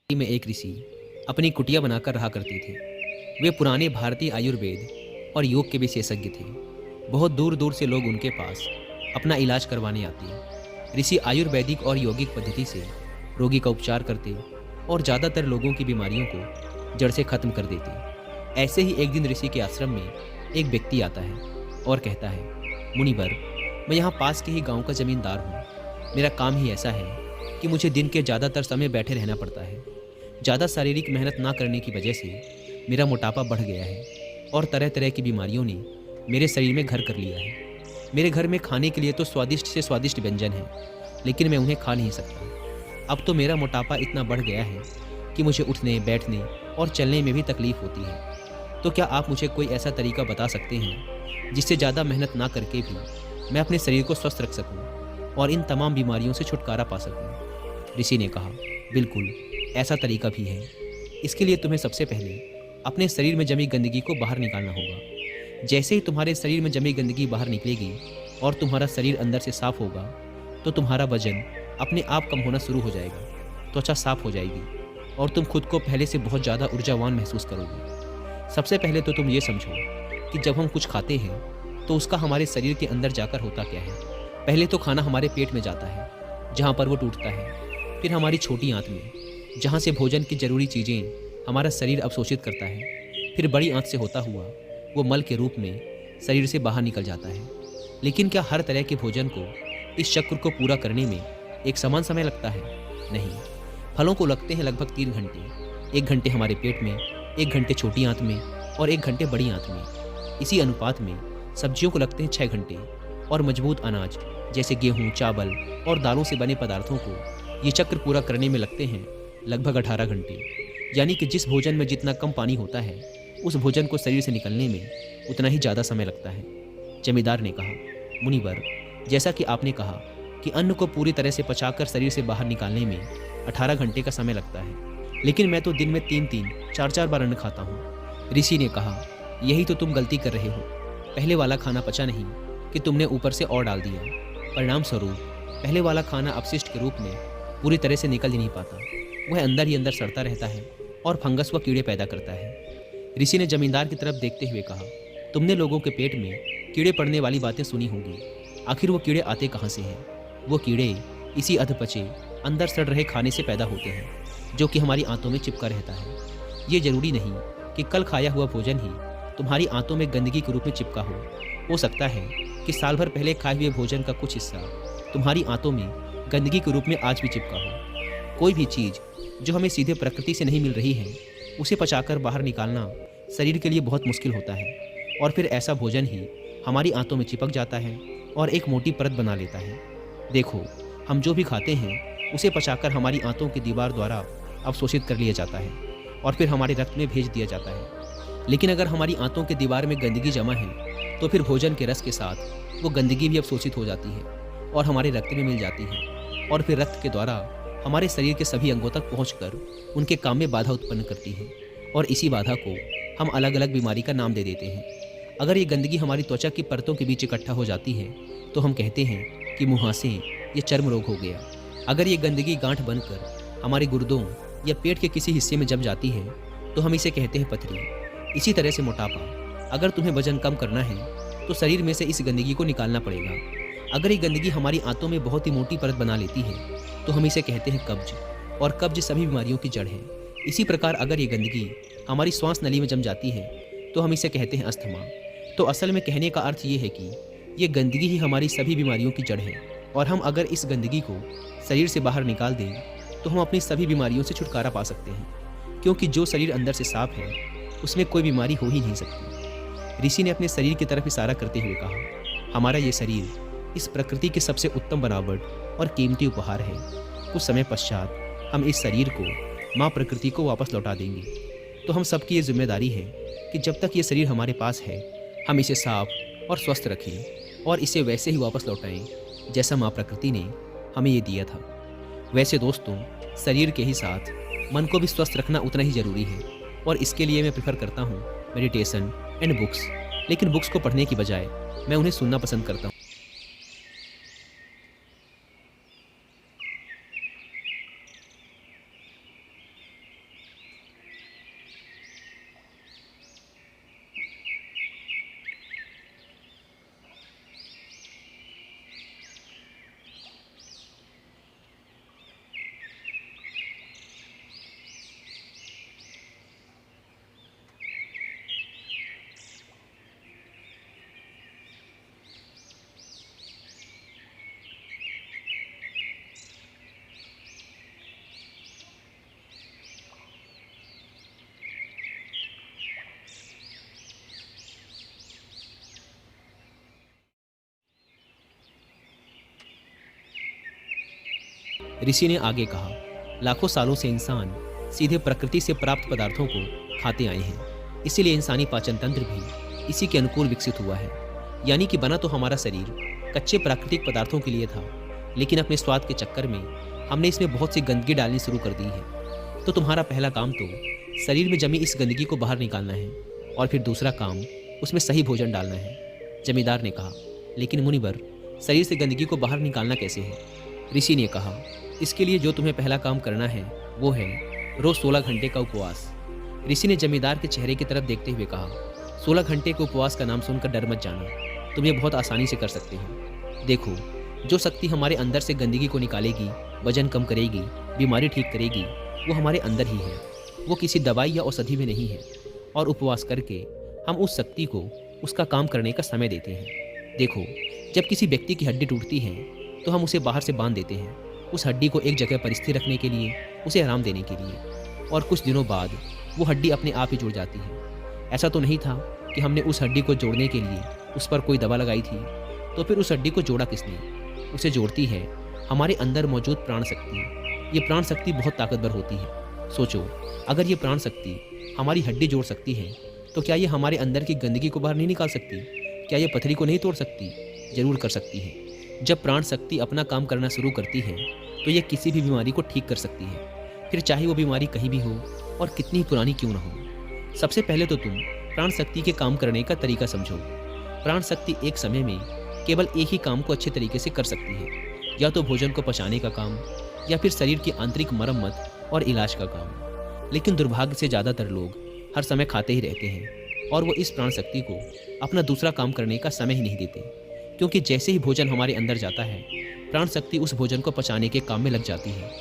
में एक ऋषि अपनी कुटिया बनाकर रहा करते थे। वे पुराने भारतीय आयुर्वेद और योग के विशेषज्ञ थे। बहुत दूर दूर से लोग उनके पास अपना इलाज करवाने आते। ऋषि आयुर्वेदिक और यौगिक पद्धति से रोगी का उपचार करते और ज़्यादातर लोगों की बीमारियों को जड़ से खत्म कर देते। ऐसे ही एक दिन ऋषि के आश्रम में एक व्यक्ति आता है और कहता है, मुनिवर, मैं यहाँ पास के ही गांव का जमींदार हूँ। मेरा काम ही ऐसा है कि मुझे दिन के ज़्यादातर समय बैठे रहना पड़ता है। ज़्यादा शारीरिक मेहनत ना करने की वजह से मेरा मोटापा बढ़ गया है और तरह तरह की बीमारियों ने मेरे शरीर में घर कर लिया है। मेरे घर में खाने के लिए तो स्वादिष्ट से स्वादिष्ट व्यंजन हैं, लेकिन मैं उन्हें खा नहीं सकता। अब तो मेरा मोटापा इतना बढ़ गया है कि मुझे उठने, बैठने और चलने में भी तकलीफ होती है। तो क्या आप मुझे कोई ऐसा तरीका बता सकते हैं जिससे ज़्यादा मेहनत ना करके भी मैं अपने शरीर को स्वस्थ रख सकूं और इन तमाम बीमारियों से छुटकारा पा सकूं? ऋषि ने कहा, बिल्कुल, ऐसा तरीका भी है। इसके लिए तुम्हें सबसे पहले अपने शरीर में जमी गंदगी को बाहर निकालना होगा। जैसे ही तुम्हारे शरीर में जमी गंदगी बाहर निकलेगी और तुम्हारा शरीर अंदर से साफ होगा, तो तुम्हारा वजन अपने आप कम होना शुरू हो जाएगा, त्वचा साफ हो जाएगी और तुम खुद को पहले से बहुत ज़्यादा ऊर्जावान महसूस करोगे। सबसे पहले तो तुम ये समझो कि जब हम कुछ खाते हैं तो उसका हमारे शरीर के अंदर जाकर होता क्या है। पहले तो खाना हमारे पेट में जाता है, जहाँ पर वो टूटता है। फिर हमारी छोटी आंत में, जहाँ से भोजन की ज़रूरी चीज़ें हमारा शरीर अवशोषित करता है। फिर बड़ी आंत से होता हुआ वो मल के रूप में शरीर से बाहर निकल जाता है। लेकिन क्या हर तरह के भोजन को, इस चक्र को पूरा करने में एक समान समय लगता है? नहीं। फलों को लगते हैं लगभग 3 घंटे। 1 घंटे हमारे पेट में, 1 घंटे छोटी आंत में और 1 घंटे बड़ी आंत में। इसी अनुपात में सब्जियों को लगते हैं 6 घंटे और मजबूत अनाज जैसे गेहूँ, चावल और दालों से बने पदार्थों को ये चक्र पूरा करने में लगते हैं लगभग 18 घंटे। यानी कि जिस भोजन में जितना कम पानी होता है, उस भोजन को शरीर से निकलने में उतना ही ज़्यादा समय लगता है। जमींदार ने कहा, मुनिवर, जैसा कि आपने कहा कि अन्न को पूरी तरह से पचाकर शरीर से बाहर निकालने में 18 घंटे का समय लगता है, लेकिन मैं तो दिन में 3-3, 4-4 बार अन्न खाता हूँ। ऋषि ने कहा, यही तो तुम गलती कर रहे हो। पहले वाला खाना पचा नहीं कि तुमने ऊपर से और डाल दिया। परिणाम स्वरूप पहले वाला खाना अपशिष्ट के रूप में पूरी तरह से निकल ही नहीं पाता। वह अंदर ही अंदर सड़ता रहता है और फंगस व कीड़े पैदा करता है। ऋषि ने जमींदार की तरफ देखते हुए कहा, तुमने लोगों के पेट में कीड़े पड़ने वाली बातें सुनी होंगी। आखिर वो कीड़े आते कहाँ से हैं? वो कीड़े इसी अधपचे, अंदर सड़ रहे खाने से पैदा होते हैं, जो कि हमारी आंतों में चिपका रहता है। ये जरूरी नहीं कि कल खाया हुआ भोजन ही तुम्हारी आंतों में गंदगी के रूप में चिपका हो सकता है कि साल भर पहले खाए हुए भोजन का कुछ हिस्सा तुम्हारी आंतों में गंदगी के रूप में आज भी चिपका हो। कोई भी चीज़ जो हमें सीधे प्रकृति से नहीं मिल रही है, उसे पचाकर बाहर निकालना शरीर के लिए बहुत मुश्किल होता है और फिर ऐसा भोजन ही हमारी आंतों में चिपक जाता है और एक मोटी परत बना लेता है। देखो, हम जो भी खाते हैं उसे पचाकर हमारी आंतों की दीवार द्वारा अवशोषित कर लिया जाता है और फिर हमारे रक्त में भेज दिया जाता है। लेकिन अगर हमारी आंतों की दीवार में गंदगी जमा है, तो फिर भोजन के रस के साथ वो गंदगी भी अवशोषित हो जाती है और हमारे रक्त में मिल जाती है और फिर रक्त के द्वारा हमारे शरीर के सभी अंगों तक पहुंचकर उनके काम में बाधा उत्पन्न करती है और इसी बाधा को हम अलग अलग बीमारी का नाम दे देते हैं। अगर ये गंदगी हमारी त्वचा की परतों के बीच इकट्ठा हो जाती है, तो हम कहते हैं कि मुहासे या चर्म रोग हो गया। अगर ये गंदगी गांठ बनकर हमारे गुर्दों या पेट के किसी हिस्से में जम जाती है, तो हम इसे कहते हैं पथरी। इसी तरह से मोटापा। अगर तुम्हें वजन कम करना है, तो शरीर में से इस गंदगी को निकालना पड़ेगा। अगर ये गंदगी हमारी आंतों में बहुत ही मोटी परत बना लेती है, तो हम इसे कहते हैं कब्ज, और कब्ज सभी बीमारियों की जड़ है। इसी प्रकार अगर ये गंदगी हमारी श्वास नली में जम जाती है, तो हम इसे कहते हैं अस्थमा। तो असल में कहने का अर्थ ये है कि ये गंदगी ही हमारी सभी बीमारियों की जड़ है और हम अगर इस गंदगी को शरीर से बाहर निकाल दें, तो हम अपनी सभी बीमारियों से छुटकारा पा सकते हैं, क्योंकि जो शरीर अंदर से साफ है, उसमें कोई बीमारी हो ही नहीं सकती। ऋषि ने अपने शरीर की तरफ इशारा करते हुए कहा, हमारा ये शरीर इस प्रकृति की सबसे उत्तम बनावट और कीमती उपहार है। कुछ समय पश्चात हम इस शरीर को माँ प्रकृति को वापस लौटा देंगे। तो हम सबकी ये जिम्मेदारी है कि जब तक ये शरीर हमारे पास है, हम इसे साफ और स्वस्थ रखें और इसे वैसे ही वापस लौटाएं जैसा माँ प्रकृति ने हमें ये दिया था। वैसे दोस्तों, शरीर के ही साथ मन को भी स्वस्थ रखना उतना ही ज़रूरी है और इसके लिए मैं प्रेफर करता हूँ मेडिटेशन एंड बुक्स। लेकिन बुक्स को पढ़ने की बजाय मैं उन्हें सुनना पसंद करता हूँ। ऋषि ने आगे कहा, लाखों सालों से इंसान सीधे प्रकृति से प्राप्त पदार्थों को खाते आए हैं, इसीलिए इंसानी पाचन तंत्र भी इसी के अनुकूल विकसित हुआ है। यानी कि बना तो हमारा शरीर कच्चे प्राकृतिक पदार्थों के लिए था, लेकिन अपने स्वाद के चक्कर में हमने इसमें बहुत सी गंदगी डालनी शुरू कर दी है। तो तुम्हारा पहला काम तो शरीर में जमी इस गंदगी को बाहर निकालना है, और फिर दूसरा काम उसमें सही भोजन डालना है। जमींदार ने कहा, लेकिन मुनिवर, शरीर से गंदगी को बाहर निकालना कैसे है? ऋषि ने कहा, इसके लिए जो तुम्हें पहला काम करना है वो है रोज 16 घंटे का उपवास। ऋषि ने जमींदार के चेहरे की तरफ देखते हुए कहा, 16 घंटे के उपवास का नाम सुनकर डर मत जाना, तुम ये बहुत आसानी से कर सकते हो। देखो, जो शक्ति हमारे अंदर से गंदगी को निकालेगी, वजन कम करेगी, बीमारी ठीक करेगी, वो हमारे अंदर ही है। वो किसी दवाई या औषधि में नहीं है। और उपवास करके हम उस शक्ति को उसका काम करने का समय देते हैं। देखो, जब किसी व्यक्ति की हड्डी टूटती है तो हम उसे बाहर से बांध देते हैं, उस हड्डी को एक जगह पर स्थिर रखने के लिए, उसे आराम देने के लिए। और कुछ दिनों बाद वो हड्डी अपने आप ही जुड़ जाती है। ऐसा तो नहीं था कि हमने उस हड्डी को जोड़ने के लिए उस पर कोई दवा लगाई थी। तो फिर उस हड्डी को जोड़ा किसने? उसे जोड़ती है हमारे अंदर मौजूद प्राण शक्ति। ये प्राण शक्ति बहुत ताकतवर होती है। सोचो, अगर ये प्राण शक्ति हमारी हड्डी जोड़ सकती है तो क्या ये हमारे अंदर की गंदगी को बाहर नहीं निकाल सकती? क्या ये पथरी को नहीं तोड़ सकती? जरूर कर सकती है। जब प्राण शक्ति अपना काम करना शुरू करती है तो ये किसी भी बीमारी को ठीक कर सकती है, फिर चाहे वो बीमारी कहीं भी हो और कितनी ही पुरानी क्यों ना हो। सबसे पहले तो तुम प्राण शक्ति के काम करने का तरीका समझो। प्राण शक्ति एक समय में केवल एक ही काम को अच्छे तरीके से कर सकती है, या तो भोजन को पचाने का काम, या फिर शरीर की आंतरिक मरम्मत और इलाज का काम। लेकिन दुर्भाग्य से ज़्यादातर लोग हर समय खाते ही रहते हैं, और वो इस प्राण शक्ति को अपना दूसरा काम करने का समय ही नहीं देते। क्योंकि जैसे ही भोजन हमारे अंदर जाता है, प्राण शक्ति उस भोजन को पचाने के काम में लग जाती है।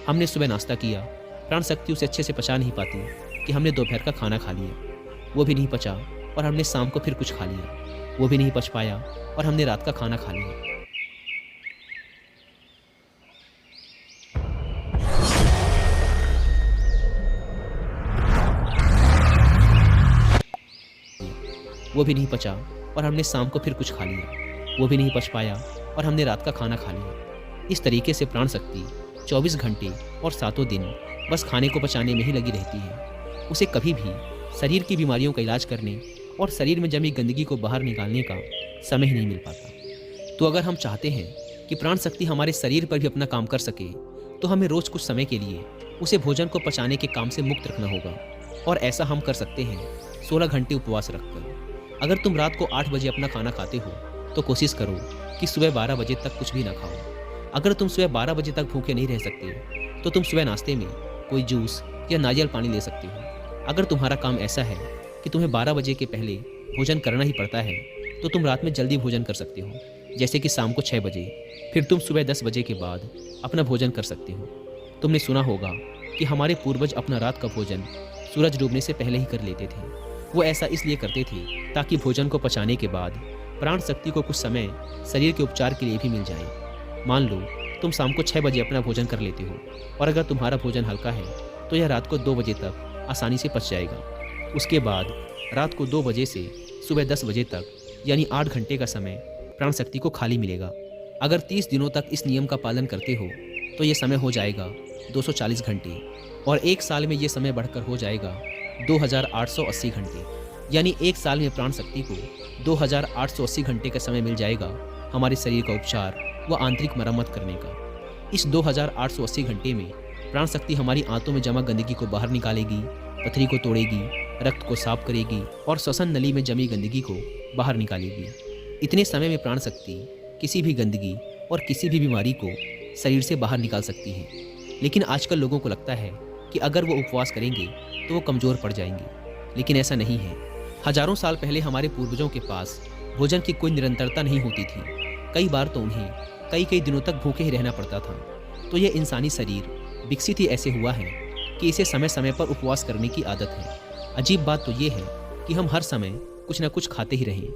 हमने सुबह नाश्ता किया, प्राण शक्ति उसे अच्छे से पचा नहीं पाती कि हमने दोपहर का खाना खा लिया, वो भी नहीं पचा, और हमने शाम को फिर कुछ खा लिया, वो भी नहीं पच पाया, और हमने रात का खाना खा लिया। वो भी नहीं पचा, और हमने शाम को फिर कुछ खा लिया, वो भी नहीं पच पाया, और हमने रात का खाना खा लिया। इस तरीके से प्राण शक्ति 24 घंटे और 7 दिन बस खाने को पचाने में ही लगी रहती है। उसे कभी भी शरीर की बीमारियों का इलाज करने और शरीर में जमी गंदगी को बाहर निकालने का समय ही नहीं मिल पाता। तो अगर हम चाहते हैं कि प्राण शक्ति हमारे शरीर पर भी अपना काम कर सके, तो हमें रोज़ कुछ समय के लिए उसे भोजन को पचाने के काम से मुक्त रखना होगा। और ऐसा हम कर सकते हैं 16 घंटे उपवास रखकर। अगर तुम रात को 8 बजे अपना खाना खाते हो तो कोशिश करो कि सुबह 12 बजे तक कुछ भी ना खाओ। अगर तुम सुबह 12 बजे तक भूखे नहीं रह सकते तो तुम सुबह नाश्ते में कोई जूस या नारियल पानी ले सकते हो। अगर तुम्हारा काम ऐसा है कि तुम्हें 12 बजे के पहले भोजन करना ही पड़ता है, तो तुम रात में जल्दी भोजन कर सकते हो, जैसे कि शाम को 6 बजे। फिर तुम सुबह 10 बजे के बाद अपना भोजन कर सकते हो। तुमने सुना होगा कि हमारे पूर्वज अपना रात का भोजन सूरज डूबने से पहले ही कर लेते थे। वो ऐसा इसलिए करते थे ताकि भोजन को पचाने के बाद प्राण शक्ति को कुछ समय शरीर के उपचार के लिए भी मिल जाए। मान लो तुम शाम को 6 बजे अपना भोजन कर लेते हो, और अगर तुम्हारा भोजन हल्का है तो यह रात को 2 बजे तक आसानी से पच जाएगा। उसके बाद रात को 2 बजे से सुबह 10 बजे तक, यानी 8 घंटे का समय प्राण शक्ति को खाली मिलेगा। अगर 30 दिनों तक इस नियम का पालन करते हो तो ये समय हो जाएगा 240 घंटे, और 1 साल में ये समय बढ़कर हो जाएगा 2880 घंटे। यानी 1 साल में प्राण शक्ति को 2880 घंटे का समय मिल जाएगा हमारे शरीर का उपचार व आंतरिक मरम्मत करने का। इस 2880 घंटे में प्राण शक्ति हमारी आंतों में जमा गंदगी को बाहर निकालेगी, पथरी को तोड़ेगी, रक्त को साफ करेगी और श्वसन नली में जमी गंदगी को बाहर निकालेगी। इतने समय में प्राण शक्ति किसी भी गंदगी और किसी भी बीमारी को शरीर से बाहर निकाल सकती है। लेकिन आजकल लोगों को लगता है कि अगर वो उपवास करेंगे तो वो कमज़ोर पड़ जाएंगे, लेकिन ऐसा नहीं है। हजारों साल पहले हमारे पूर्वजों के पास भोजन की कोई निरंतरता नहीं होती थी। कई बार तो उन्हें कई दिनों तक भूखे ही रहना पड़ता था। तो यह इंसानी शरीर विकसित ही ऐसे हुआ है कि इसे समय समय पर उपवास करने की आदत है। अजीब बात तो ये है कि हम हर समय कुछ न कुछ खाते ही रहें।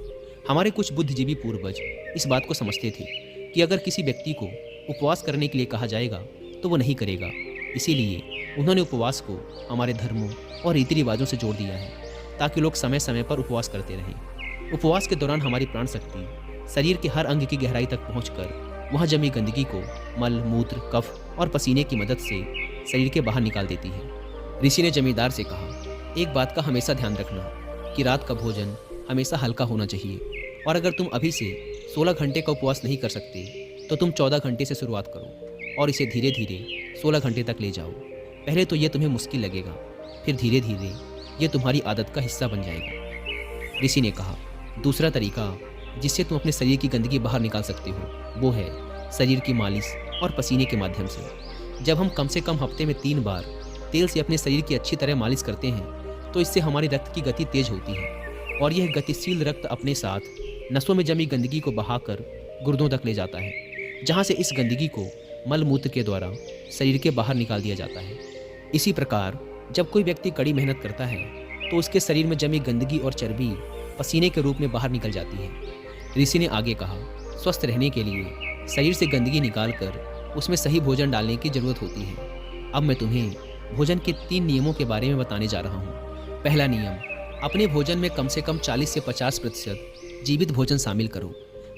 हमारे कुछ बुद्धिजीवी पूर्वज इस बात को समझते थे कि अगर किसी व्यक्ति को उपवास करने के लिए कहा जाएगा तो वो नहीं करेगा। इसीलिए उन्होंने उपवास को हमारे धर्मों और रीति रिवाजों से जोड़ दिया है, ताकि लोग समय समय पर उपवास करते रहें। उपवास के दौरान हमारी प्राण शक्ति शरीर के हर अंग की गहराई तक पहुंचकर वहाँ जमी गंदगी को मल, मूत्र, कफ और पसीने की मदद से शरीर के बाहर निकाल देती है। ऋषि ने जमींदार से कहा, एक बात का हमेशा ध्यान रखना कि रात का भोजन हमेशा हल्का होना चाहिए, और अगर तुम अभी से 16 घंटे का उपवास नहीं कर सकते तो तुम 14 घंटे से शुरुआत करो और इसे धीरे धीरे 16 घंटे तक ले जाओ। पहले तो ये तुम्हें मुश्किल लगेगा, फिर धीरे धीरे ये तुम्हारी आदत का हिस्सा बन जाएगा। ऋषि ने कहा, दूसरा तरीका जिससे तुम अपने शरीर की गंदगी बाहर निकाल सकते हो वो है शरीर की मालिश और पसीने के माध्यम से। जब हम कम से कम हफ्ते में 3 बार तेल से अपने शरीर की अच्छी तरह मालिश करते हैं तो इससे हमारे रक्त की गति तेज होती है और यह गतिशील रक्त अपने साथ नसों में जमी गंदगी को बहाकर गुर्दों तक ले जाता है, जहाँ से इस गंदगी को मल मूत्र के द्वारा शरीर के बाहर निकाल दिया जाता है। इसी प्रकार जब कोई व्यक्ति कड़ी मेहनत करता है तो उसके शरीर में जमी गंदगी और चर्बी पसीने के रूप में बाहर निकल जाती है। ऋषि ने आगे कहा, स्वस्थ रहने के लिए शरीर से गंदगी निकालकर उसमें सही भोजन डालने की जरूरत होती है। अब मैं तुम्हें भोजन के 3 नियमों के बारे में बताने जा रहा हूँ। पहला नियम, अपने भोजन में कम से कम 40 से 50% जीवित भोजन शामिल करो।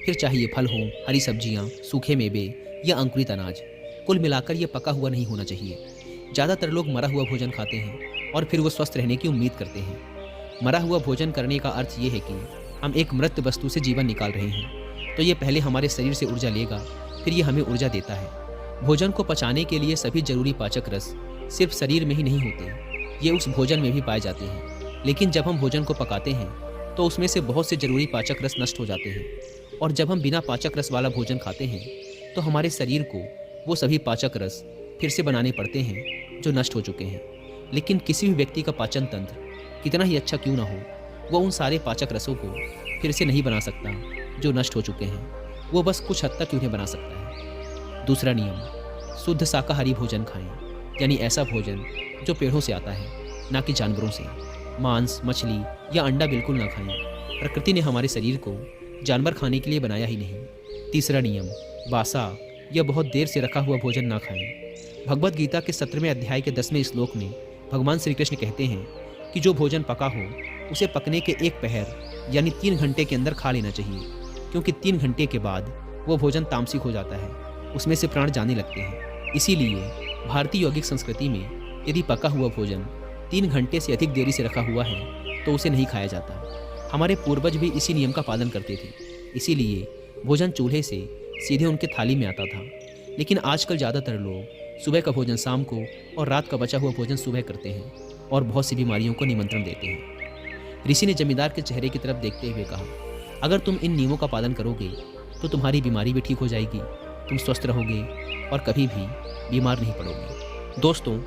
फिर चाहे ये फल हों, हरी सब्जियाँ, सूखे मेवे या अंकुरित अनाज, कुल मिलाकर ये पका हुआ नहीं होना चाहिए। ज़्यादातर लोग मरा हुआ भोजन खाते हैं और फिर वो स्वस्थ रहने की उम्मीद करते हैं। मरा हुआ भोजन करने का अर्थ ये है कि हम एक मृत वस्तु से जीवन निकाल रहे हैं, तो ये पहले हमारे शरीर से ऊर्जा लेगा, फिर ये हमें ऊर्जा देता है। भोजन को पचाने के लिए सभी जरूरी पाचक रस सिर्फ शरीर में ही नहीं होते, ये उस भोजन में भी पाए जाते हैं। लेकिन जब हम भोजन को पकाते हैं तो उसमें से बहुत से जरूरी पाचक रस नष्ट हो जाते हैं, और जब हम बिना पाचक रस वाला भोजन खाते हैं तो हमारे शरीर को वो सभी पाचक रस फिर से बनाने पड़ते हैं जो नष्ट हो चुके हैं। लेकिन किसी भी व्यक्ति का पाचन तंत्र कितना ही अच्छा क्यों ना हो, वो उन सारे पाचक रसों को फिर से नहीं बना सकता जो नष्ट हो चुके हैं। वो बस कुछ हद तक उन्हें बना सकता है। दूसरा नियम, शुद्ध शाकाहारी भोजन खाएं, यानी ऐसा भोजन जो पेड़ों से आता है, ना कि जानवरों से। मांस, मछली या अंडा बिल्कुल ना खाएं। प्रकृति ने हमारे शरीर को जानवर खाने के लिए बनाया ही नहीं। तीसरा नियम, बासा या बहुत देर से रखा हुआ भोजन ना खाएं। भगवद गीता के 17वें अध्याय के 10वें श्लोक में भगवान श्री कृष्ण कहते हैं कि जो भोजन पका हो उसे पकने के 1 पहर यानी 3 घंटे के अंदर खा लेना चाहिए, क्योंकि 3 घंटे के बाद वो भोजन तामसिक हो जाता है, उसमें से प्राण जाने लगते हैं। इसीलिए भारतीय यौगिक संस्कृति में यदि पका हुआ भोजन 3 घंटे से अधिक देरी से रखा हुआ है तो उसे नहीं खाया जाता। हमारे पूर्वज भी इसी नियम का पालन करते थे, इसीलिए भोजन चूल्हे से सीधे उनके थाली में आता था। लेकिन आजकल ज़्यादातर लोग सुबह का भोजन शाम को और रात का बचा हुआ भोजन सुबह करते हैं और बहुत सी बीमारियों को निमंत्रण देते हैं। ऋषि ने जमींदार के चेहरे की तरफ देखते हुए कहा, अगर तुम इन नियमों का पालन करोगे तो तुम्हारी बीमारी भी ठीक हो जाएगी, तुम स्वस्थ रहोगे और कभी भी बीमार नहीं पड़ोगे। दोस्तों,